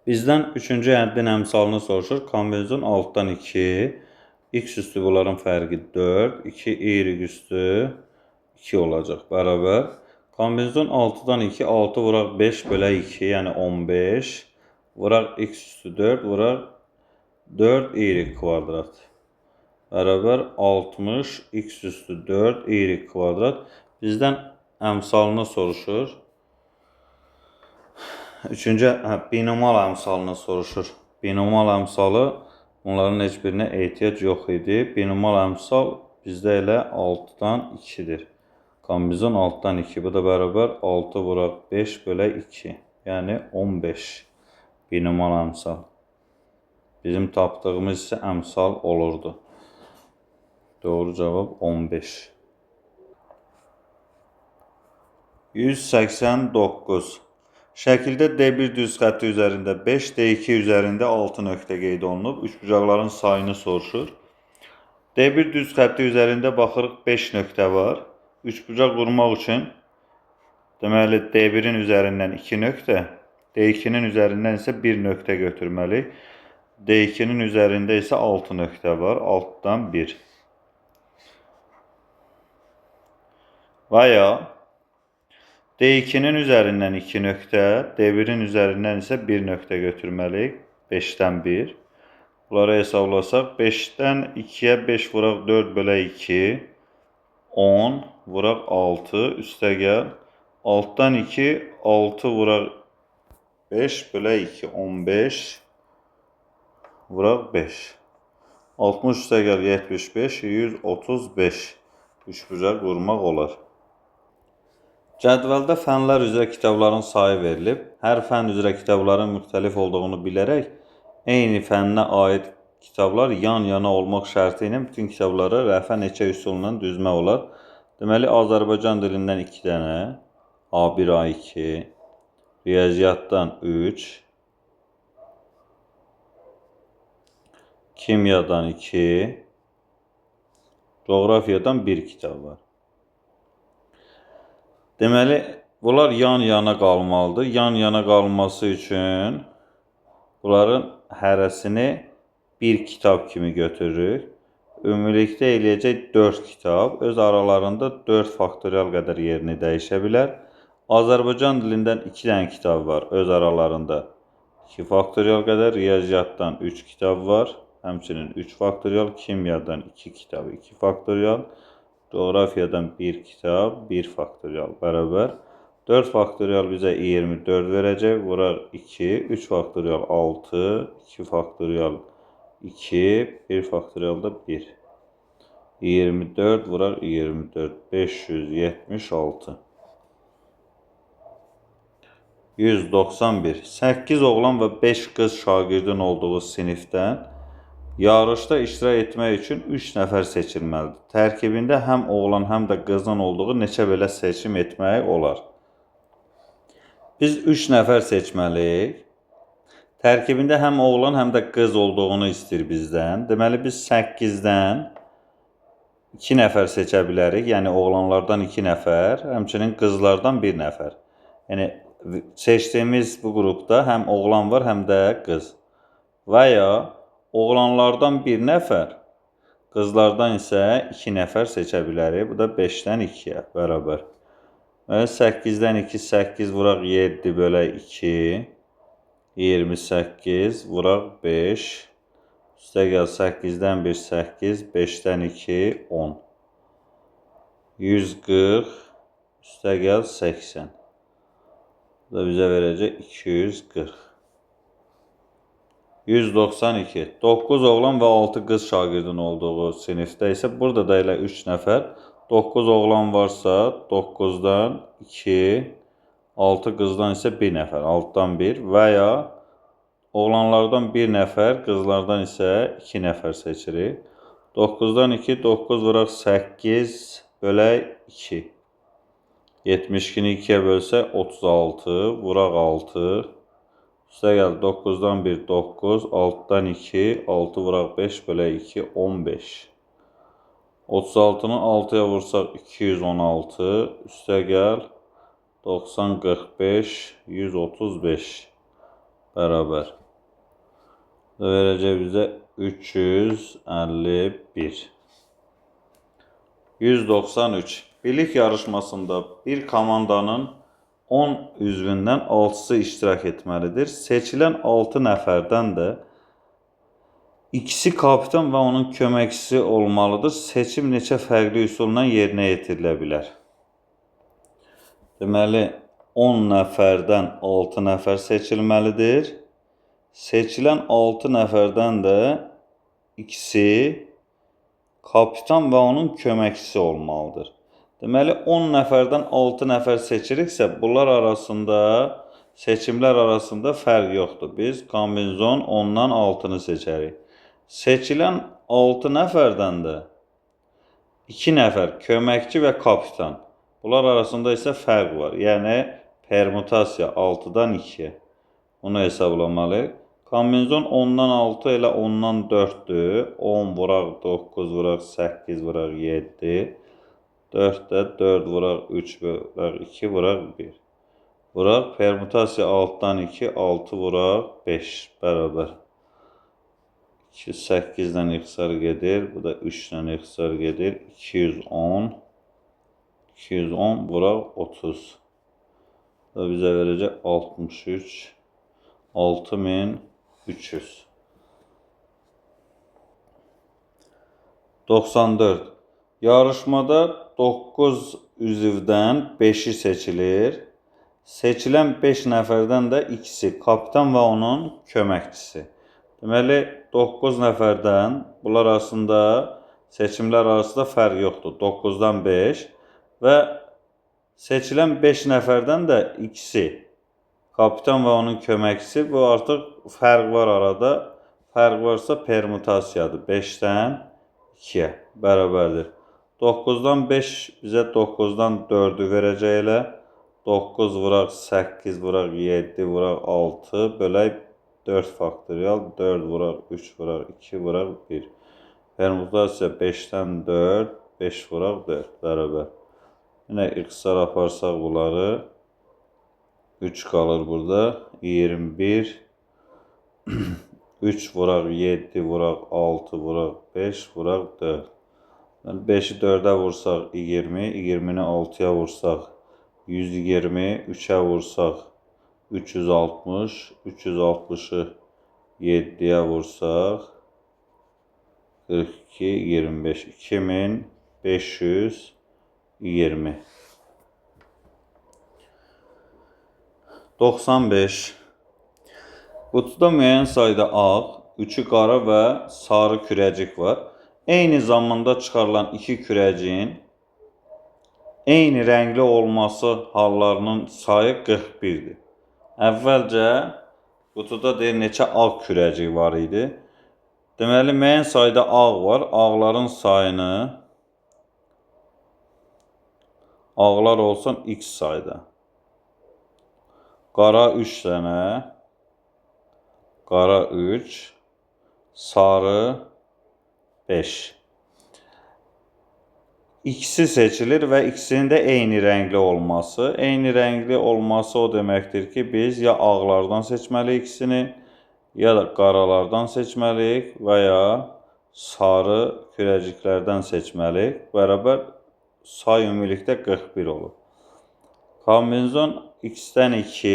S1: Bizdən 3-cü həddin əmsalını soruşur. Kombinezon 6-dan 2. X üstü bunların fərqi 4. 2 y üstü 2 olacaq. Bərabər. Kombinezon 6'dan 2, 6 vuraq 5 bölə 2, yəni 15. Vuraq x üstü 4, vuraq 4 y kvadrat. Bərabər 60 x üstü 4 y kvadrat. Bizdən əmsalını soruşur. Üçüncü binomal əmsalını soruşur. Binomal əmsalı bunların heç birinə ehtiyac yox idi. Binomal əmsal bizdə elə 6'dan 2'dir. Kombinezon 6'dan 2. Bu da bərabər 6 vuraq 5 bölə 2. Yəni 15 binomal əmsal. Bizim tapdığımız isə əmsal olurdu. Doğru cavab 15. 189. Şəkildə D1 düz xətti üzərində 5, D2 üzərində 6 nöqtə qeyd olunub. Üçbucaqların sayını soruşur. D1 düz xətti üzərində baxırıq 5 nöqtə var. Üçbucaq qurmaq üçün deməli D1'in üzərindən 2 nöqtə, D2'nin üzərindən isə 1 nöqtə götürməliyik. D2'nin üzərində isə 6 nöqtə var. 6'dan 1. Və ya D2'nin üzərindən 2 nöqtə, D1'in üzərindən isə 1 nöqtə götürməliyik. 5'dən 1. Bunları hesablasaq 5'dən 2'yə 5 vuraq 4 bölə 2. 10 vuraq 6 üstə gəl. 6'dan 2, 6 vuraq 5 bölə 2. 15 vuraq 5. 60 üstə gəl 75, 135. Üçbucaq qurmaq olar. Cədvəldə fənlər üzrə kitabların sayı verilib. Hər fən üzrə kitabların müxtəlif olduğunu bilərək, eyni fənnə aid kitablar yan-yana olmaq şərti ilə bütün kitabları rəfə neçə üsulla düzmək olar. Deməli, Azərbaycan dilindən 2 dənə, A1, A2, riyaziyyatdan 3, kimyadan 2, coğrafiyadan 1 kitab var. Deməli, bunlar yan-yana qalmalıdır. Yan-yana qalması üçün bunların hərəsini bir kitab kimi götürürük. Ümumilikdə eləyəcək 4 kitab. Öz aralarında 4 faktorial qədər yerini dəyişə bilər. Azərbaycan dilindən 2 dənə kitab var. Öz aralarında 2 faktorial qədər. Riyaziyyatdan 3 kitab var. Həmçinin 3 faktorial. Kimyadan 2 kitab, 2 faktorial. Coğrafiyadan 1 kitab, 1 faktorial bərabər. 4 faktorial bizə 24 verəcək. Vuraq 2, 3 faktorial 6, 2 faktorial 2, 1 faktorial da 1. 24 vuraq 24, 576. 191. 8 oğlan və 5 qız şagirdin olduğu sinifdən yarışda iştirak etmək üçün 3 nəfər seçilməlidir. Tərkibində həm oğlan, həm də qızın olduğu neçə belə seçim etmək olar? Biz 3 nəfər seçməliyik. Tərkibində həm oğlan, həm də qız olduğunu istəyir bizdən. Deməli, biz 8-dən 2 nəfər seçə bilərik. Yəni, oğlanlardan 2 nəfər, həmçinin qızlardan 1 nəfər. Yəni, seçdiyimiz bu qrupda həm oğlan var, həm də qız. Və ya oğlanlardan 1 nəfər, qızlardan isə 2 nəfər seçə bilərik. Bu da 5-dən 2-yə bərabər. 8-dən 2, 8 vuraq 7 bölə 2, 28 vuraq 5, üstə gəl 8-dən 1, 8, 5-dən 2, 10. 140, üstə gəl 80. Bu da bizə verəcək 240. 192. 9 oğlan və 6 qız şagirdin olduğu sinifdə isə burada da elə 3 nəfər. 9 oğlan varsa 9-dan 2, 6 qızdan isə 1 nəfər, 6-dan 1 və ya oğlanlardan 1 nəfər, qızlardan isə 2 nəfər seçirik. 9-dan 2, 9 vuraq 8 bölə 2. 72-ni 2-yə bölsək 36, vuraq 6. Üstə gəl 9-dan 1, 9, 6-dan 2, 6 vuraq 5 bölə 2, 15. 36-nı 6-ya vursaq 216, üstə gəl 90, 45, 135 bərabər. Verəcək bizə 351. 193. Birlik yarışmasında bir komandanın 10 üzvündən 6-sı iştirak etməlidir. Seçilən 6 nəfərdən də ikisi kapitan və onun köməkçisi olmalıdır. Seçim neçə fərqli üsulla yerinə yetirilə bilər? Deməli, 10 nəfərdən 6 nəfər seçilməlidir. Seçilən 6 nəfərdən də ikisi kapitan və onun köməkçisi olmalıdır. Deməli, 10 nəfərdən 6 nəfər seçiriksə, bunlar arasında, seçimlər arasında fərq yoxdur. Biz kombinezon 10-dan 6-nı seçərik. Seçilən 6 nəfərdən də 2 nəfər köməkçi və kapitan. Bunlar arasında isə fərq var. Yəni, permutasiya 6-dan 2-yə. Bunu hesablamalıyıq. Kombinezon 10-dan 6 elə 10-dan 4-dür. 10 vuraq 9 vuraq 8 vuraq 7. 4-də 4 vuraq 3 vuraq 2 vuraq 1. Vuraq permutasiya 6-dan 2 6 vuraq 5 bərabər. 2 8-dən ixtisar gedir. Bu da 3-dən ixtisar gedir. 210 vuraq 30. Bu da bizə verəcək 63 6300. 94. Yarışmada 9 üzvdən 5-i seçilir. Seçilən 5 nəfərdən də ikisi kapitan və onun köməkçisi. Deməli, 9 nəfərdən bunlar arasında seçimlər arasında fərq yoxdur. 9-dan 5 və seçilən 5 nəfərdən də ikisi kapitan və onun köməkçisi. Bu artıq fərq var arada. Fərq varsa permutasiyadır. 5-dən 2-yə bərabərdir. 9-dan 5 bizə 9-dan 4-ü verəcək elə. 9 vuraq 8 vuraq 7 vuraq 6 bölək 4 faktorial. 4 vuraq 3 vuraq 2 vuraq 1. Permutasiya 5-dən 4 5 vuraq 4 bərabər. Yine ixtisar aparsaq bunları 3 qalır burada. 21 3 vuraq 7 vuraq 6 vuraq 5 vuraq 4. 5-i 4-ə vursaq 20, 20-ni 6-ya vursaq 120, 3-ə vursaq 360, 360-ı 7-yə vursaq 42, 25, 2520. 95. Qutuda müəyyən sayda ağ, 3-ü qara və sarı kürəcik var. Eyni zamanda çıxarılan iki kürəciyin eyni rəngli olması hallarının sayı 41-dir. Əvvəlcə qutuda deyir neçə ağ kürəcik var idi. Deməli, müəyyən sayda ağ var. Ağların sayını ağlar olsun x sayda. Qara 3 dənə, qara 3, sarı 5. İkisi seçilir və ikisinin də eyni rəngli olması. Eyni rəngli olması o deməkdir ki, biz ya ağlardan seçməliyik ikisini, ya da qaralardan seçməliyik və ya sarı kürəciklərdən seçməliyik. Bərabər say ümumilikdə 41 olur. Kombinezon x-dən 2,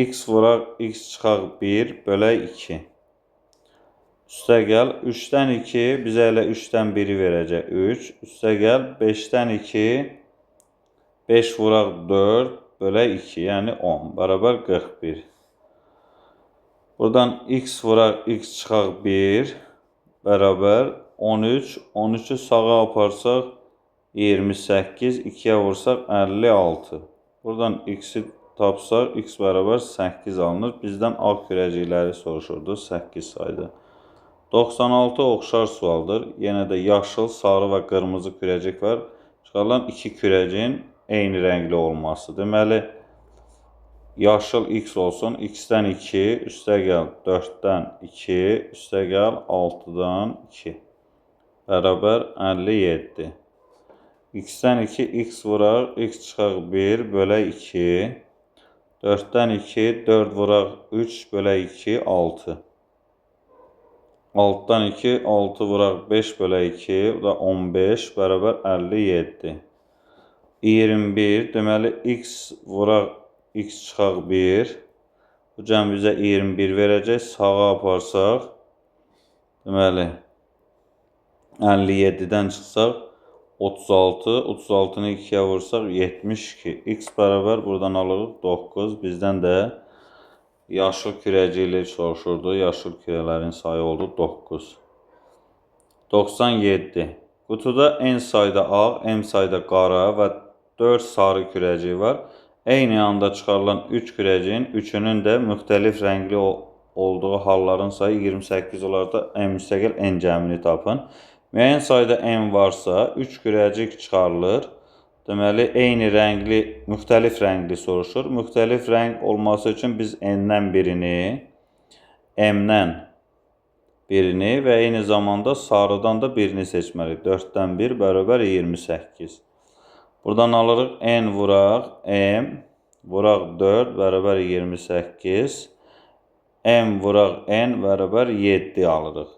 S1: x vuraq x çıxaq 1 bölək 2. Üstə gəl 3-dən 2 bizə elə 3-dən 1-i verəcək 3. Üstə gəl 5-dən 2 5 vuraq 4 bölək 2 yəni 10 bərabər 41. Buradan x vuraq x çıxaq 1 bərabər 13. 13-ü sağa aparsaq 28, 2-yə vursaq 56. Buradan x-i tapsaq x bərabər 8 alınır. Bizdən ağ kürəcikləri soruşurdu 8 sayda. 96 oxşar sualdır. Yenə də yaşıl, sarı və qırmızı kürəcik var. Çıxarılan iki kürəciyin eyni rəngli olması. Deməli, yaşıl x olsun. X-dən 2, üstə gəl 4-dən 2, üstə gəl 6-dan 2. Bərabər 57. X-dən 2, x vuraq, x çıxaq 1 bölək 2. 4-dən 2, 4 vuraq 3 bölək 2, 6. Altdan 2, 6 vuraq 5 bölə 2, bu da 15 bərabər 57. 21, deməli x vuraq x çıxaq 1. Bu cəm bizə 21 verəcək. Sağa aparsaq, deməli 57-dən çıxsaq 36, 36-nı 2-yə vursaq 72. X bərabər buradan alırıq 9. Bizdən də yaşıl kürəciklər soruşurdu. Yaşıl kürələrin sayı oldu 9. 97. Qutuda n sayda ağ, m sayda qara və 4 sarı kürəcik var. Eyni anda çıxarılan 3 kürəciyin üçünün də müxtəlif rəngli olduğu halların sayı 28 olaraq da m müstəqil n cəmini tapın. Müəyyən sayda n varsa 3 kürəcik çıxarılır. Deməli, eyni rəngli, müxtəlif rəngli soruşur. Müxtəlif rəng olması üçün biz n-dən birini, m-dən birini və eyni zamanda sarıdan da birini seçməliyik. 4-dən 1 bərabər 28. Buradan alırıq n vuraq m, vuraq 4 bərabər 28. M vuraq n bərabər 7 alırıq.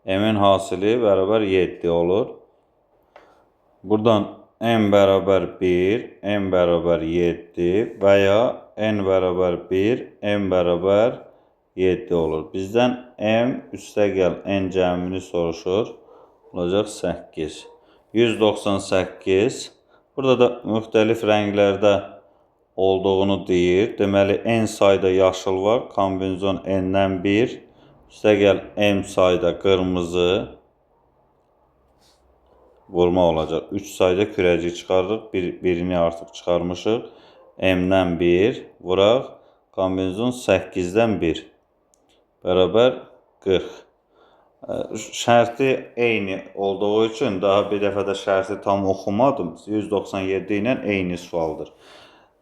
S1: M-in hasili bərabər 7 olur. Buradan m bərabər 1, m bərabər 7 və ya n bərabər 1, m bərabər 7 olur. Bizdən m üstəgəl n cəmini soruşur. Olacaq 8. 198. Burada da müxtəlif rənglərdə olduğunu deyir. Deməli, n sayda yaşıl var. Kombinizon n-dən 1. Üstəgəl m sayda qırmızı vurma olacaq. 3 sayda kürəcik çıxarırıq. Birini artıq çıxarmışıq. M-dən 1 vuraq. Kombinizon 8-dən 1. Bərabər 40. Şərti eyni olduğu üçün daha bir dəfə də şərti tam oxumadım. 197 ilə eyni sualdır.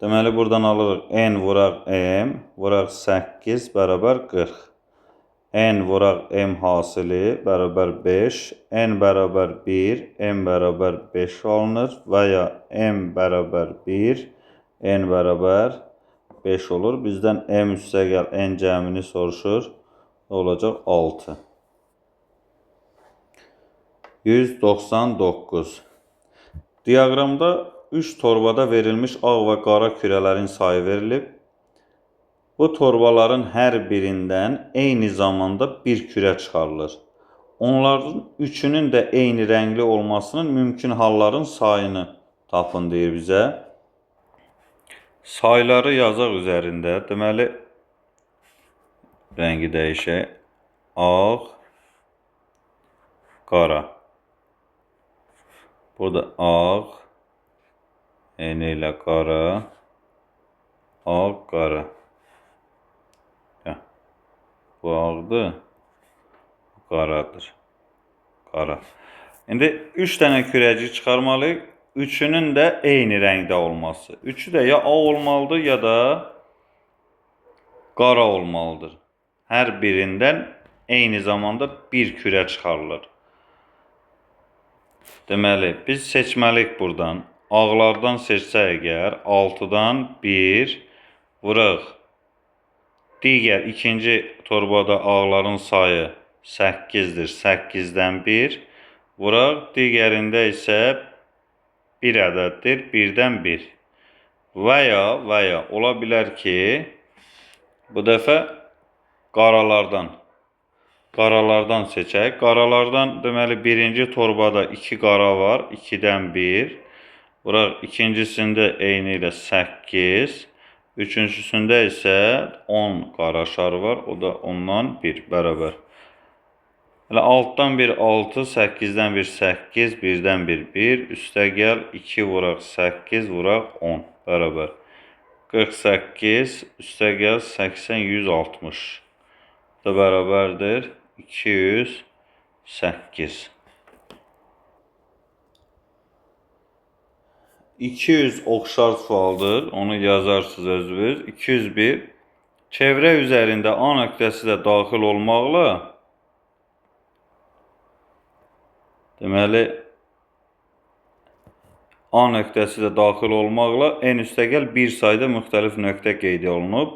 S1: Deməli, buradan alırıq n vuraq m, vuraq 8 bərabər 40. N vuraq m hasili bərabər 5, n bərabər 1, m bərabər 5 alınır və ya m bərabər 1, n bərabər 5 olur. Bizdən m üstəgəl n cəmini soruşur. Olacaq 6. 199. Diaqramda 3 torbada verilmiş ağ və qara kürələrin sayı verilib. Bu torbaların hər birindən eyni zamanda bir kürə çıxarılır. Onların üçünün də eyni rəngli olmasının mümkün halların sayını tapın deyir bizə. Sayları yazaq üzərində. Deməli, rəngi dəyişək. Ağ, qara. Burada ağ, eyni ilə qara, ağ, qara. Bu ağdır, bu qaradır, qara. İndi 3 dənə kürəcik çıxarmalıyıq. Üçünün də eyni rəngdə olması. Üçü də ya ağ olmalıdır, ya da qara olmalıdır. Hər birindən eyni zamanda bir kürə çıxarılır. Deməli, biz seçməliyik buradan. Ağlardan seçsək əgər, 6-dan 1 vuraq. Digər ikinci torbada ağların sayı 8-dir. 8-dən 1 vuraq. Digərində isə 1 ədəddir. 1-dən 1. Və ya ola bilər ki, bu dəfə qaralardan seçək. Qaralardan deməli birinci torbada 2 qara var. 2-dən 1 vuraq. İkincisində eyni ilə 8. Üçüncüsündə isə 10 qara şar var. O da ondan 1 bərabər. Elə 6-dan 1 6, 8-dən 1 8, 1-dən 1 1. Üstəgəl 2 vuraq 8 vuraq 10 bərabər. 48 üstəgəl 80 160. Da bərabərdir 208. 200 oxşar sualdır. Onu yazarsınız özünüz. 201. Çevrə üzərində A nöqtəsi də daxil olmaqla deməli A nöqtəsi də daxil olmaqla n üstəgəl bir sayda müxtəlif nöqtə qeyd olunub.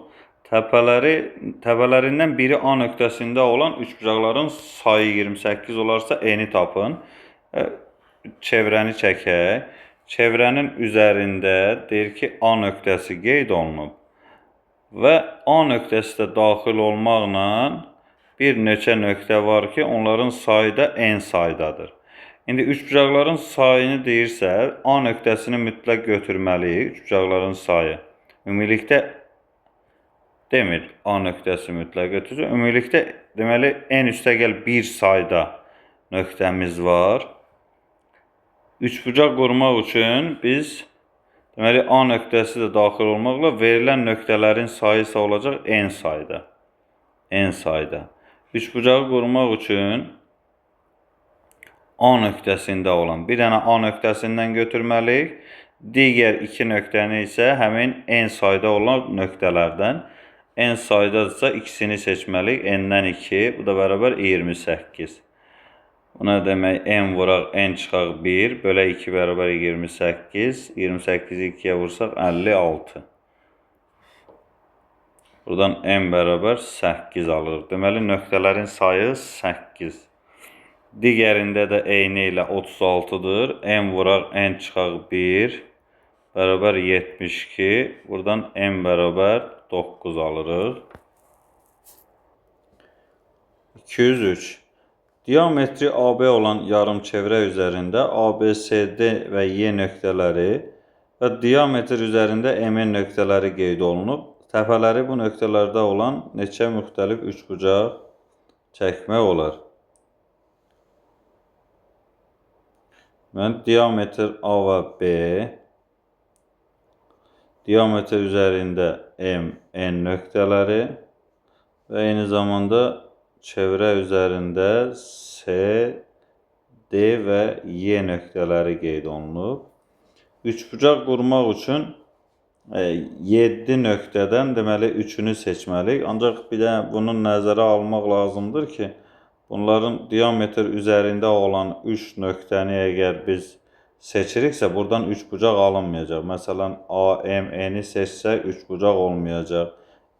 S1: Təpələrindən biri A nöqtəsində olan üçbucaqların sayı 28 olarsa eni tapın. Çevrəni çəkək. Çevrənin üzərində deyir ki, A nöqtəsi qeyd olunub və A nöqtəsi də daxil olmaqla bir neçə nöqtə var ki, onların sayı da n saydadır. İndi üçbucaqların sayını deyirsə, A nöqtəsini mütləq götürməliyik. Üçbucaqların sayı. Ümumilikdə demir, A nöqtəsi mütləq götürür. Ümumilikdə deməli n üstəgəl 1 sayda nöqtəmiz var. Üçbucaq qurmaq üçün biz deməli A nöqtəsi də daxil olmaqla verilən nöqtələrin sayı isə olacaq n sayda. N sayda. Üçbucağı qurmaq üçün A nöqtəsində olan bir dənə A nöqtəsindən götürməliyik. Digər iki nöqtəni isə həmin n sayda olan nöqtələrdən. N saydadırsa ikisini seçməliyik. N-dən 2, bu da bərabər 28. Buna demək n vuraq n çıxaq 1, bölə 2 bərabər 28. 28-i 2-yə vursaq 56. Buradan n bərabər 8 alırıq. Deməli nöqtələrin sayı 8. Digərində də eyni ilə 36-dır. N vuraq n çıxaq 1 bərabər 72. Buradan n bərabər 9 alırıq. 203. Diametri AB olan yarımçevrə üzərində ABCD və Y nöqtələri və diametr üzərində MN nöqtələri qeyd olunub. Təpələri bu nöqtələrdə olan neçə müxtəlif üçbucaq çəkmək olar? Diametr A və B, diametr üzərində MN nöqtələri və eyni zamanda çevrə üzərində C, D və Y nöqtələri qeyd olunub. Üçbucaq qurmaq üçün 7 nöqtədən deməli 3-ünü seçməliyik. Ancaq bir də bunu nəzərə almaq lazımdır ki, bunların diametr üzərində olan 3 nöqtəni əgər biz seçiriksə, buradan üçbucaq alınmayacaq. Məsələn, AMN-i seçsək, üçbucaq olmayacaq.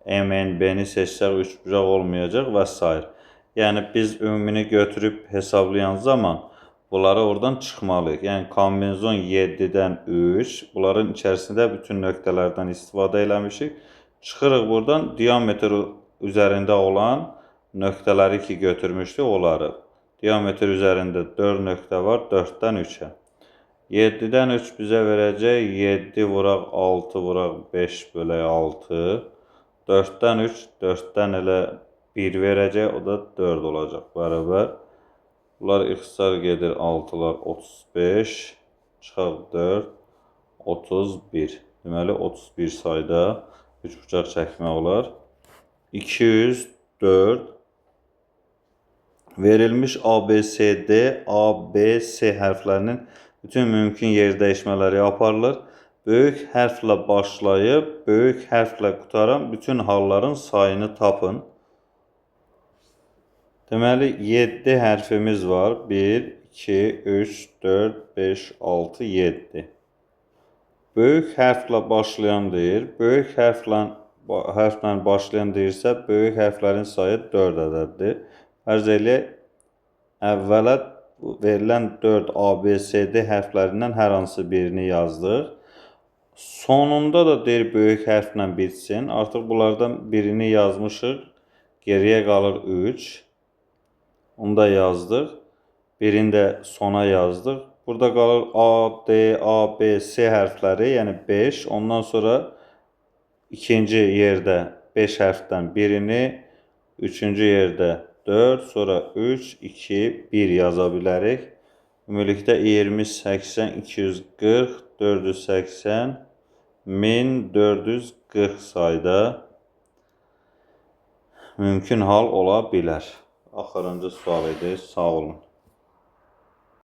S1: MNB-ni seçsək, üçbucaq olmayacaq və s. Yəni, biz ümumini götürüb hesablayan zaman bunları oradan çıxmalıyıq. Yəni, kombinezon 7-dən 3, bunların içərisində bütün nöqtələrdən istifadə eləmişik. Çıxırıq buradan diametr üzərində olan nöqtələri ki götürmüşdük, onları. Diametr üzərində 4 nöqtə var, 4-dən 3-ə. 7-dən 3 bizə verəcək 7 vuraq 6 vuraq 5 bölək 6. 4-dən 3, 4-dən elə 1 verəcək, o da 4 olacaq bərabər. Bunlar ixtisar gedir 6-lar 35, çıxaq 4, 31. Deməli 31 sayda üçbucaq çəkmək olar. 204. Verilmiş ABCD, ABC hərflərinin bütün mümkün yer dəyişmələri aparılır. Böyük hərflə başlayıb, böyük hərflə qutaran bütün halların sayını tapın. Deməli, 7 hərfimiz var. 1, 2, 3, 4, 5, 6, 7. Böyük hərflə başlayan deyir. Böyük hərflə başlayan deyirsə, böyük hərflərin sayı 4 ədəddir. Fərz eləyək, əvvələ verilən 4 ABCD hərflərindən hər hansı birini yazdıq. Sonunda da deyir böyük hərflə bitsin. Artıq bunlardan birini yazmışıq. Geriyə qalır 3. Onu da yazdıq. Birini də sona yazdıq. Burada qalır A, D, A, B, C hərfləri, yəni 5. Ondan sonra ikinci yerdə 5 hərfdən birini, üçüncü yerdə 4, sonra 3, 2, 1 yaza bilərik. Ümumilikdə 20, 80, 240, 480, 1440 sayda mümkün hal ola bilər. Axırıncı sual idi. Sağ olun.